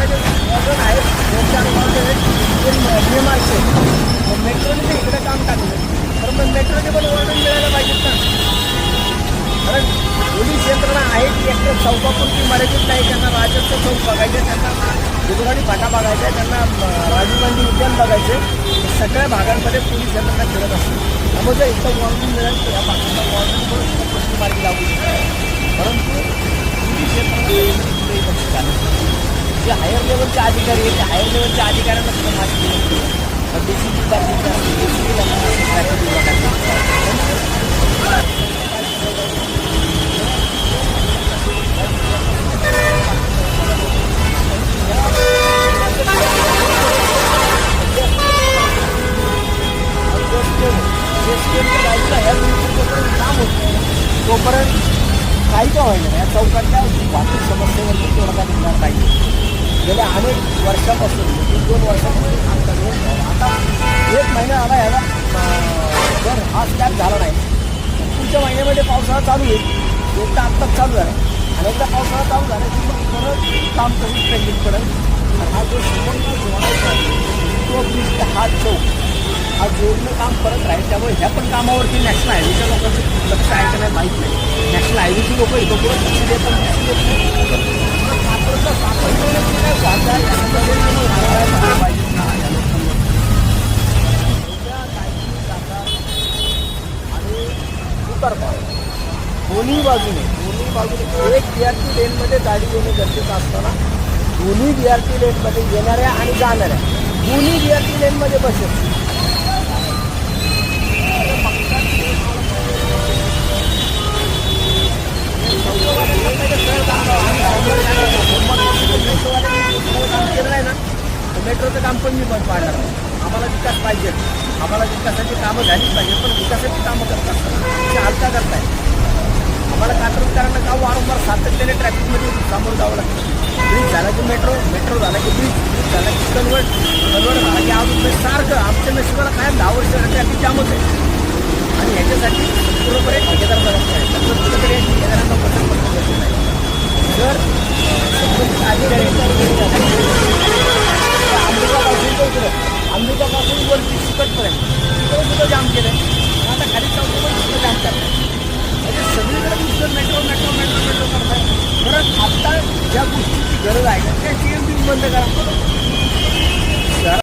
जे वजन आहे बीएमआरचे मेट्रोने ते इकडे काम टाकलं तर मग मेट्रोने पण वर्णन मिळायला पाहिजेत ना. कारण पोलीस यंत्रणा आहे की एकतर चौकापुरती मर्यादित नाही. त्यांना राजस्व चौक बघायचे, त्यांना गुजराडी फाटा बघायचा आहे, त्यांना राजीव गांधी उद्यान बघायचे. सगळ्या भागांमध्ये पोलीस यंत्रणा फिरत असते. त्यामुळे जर इथं वॉर्निंग मिळेल तर या भागाचा वॉर्निंग पण मार्गी लागू शकते. परंतु पोलीस यंत्रणा जे हायर लेवलचे अधिकारी आहेत त्या हायर लेवलच्या अधिकाऱ्यांना सुद्धा माहिती दिली डीसीपी काम होतं तोपर्यंत काही का होईल या चौकातल्या वाहतूक समस्येवरती तोडगा निघणार पाहिजे. गेल्या अनेक वर्षापासून 2 वर्षापासून काम चालू आता 1 महिना आला याला जर हा स्लॅब झाला नाही पुढच्या महिन्यामध्ये पावसाळा चालू होईल. एकदा आत्ताच चालू झाला आणि एकदा पावसाळा चालू झाला की मग परत काम करून पेंडिंग पडेल. आणि हा जो संपूर्ण जोडायचा तो ब्रिज हा चौक हा जोडणं काम करत राहील. त्यामुळे ह्या पण कामावरती नॅशनल हायवेच्या लोकांचं लक्ष आहे का नाही माहीत नाही. नॅशनल हायवेची लोक इथं पुढे लक्ष देत पण दोन्ही बाजूने एक BRT लेनमध्ये गाडी येणे गरजेचं असताना दोन्ही BRT लेनमध्ये येणाऱ्या आणि जाणाऱ्या दोन्ही BRT लेनमध्ये बसेल. केलं नाही ना मेट्रोचं काम पण मी बंद पाडणार. आम्हाला विकास पाहिजे, आम्हाला विकासाची कामं झालीच पाहिजे. पण विकासाची कामं करत असताना ते हलका करताय. आम्हाला कात्रजकरांना का वारंवार सातत्याने ट्रॅफिकमध्ये सामोरं जावं लागतं. ब्रिज झाला की मेट्रो झाला की ब्रिज झाला की कन्वर्ट झाला की अजून सारखं आमच्या नशिबाला काय 10 वर्ष ट्रॅफिक जामच आहे. आणि ह्याच्यासाठी पूर्णपणे ठेकेदार बघत नाही. तर कुठेतरी ठेकेदारांना मदत पडणं गरजेचं आहे. जर संबंधित अधिकारी अंबिकापासून वरती सुकटपर्यंत तिकडे सुद्धा जाम केलं आहे. आता खाली चौकीवर सुद्धा जाम करतात. म्हणजे सगळीकडे नुसतं मेट्रो करताय. परत आत्ता ज्या गोष्टीची गरज आहे त्या CMT बंद करा.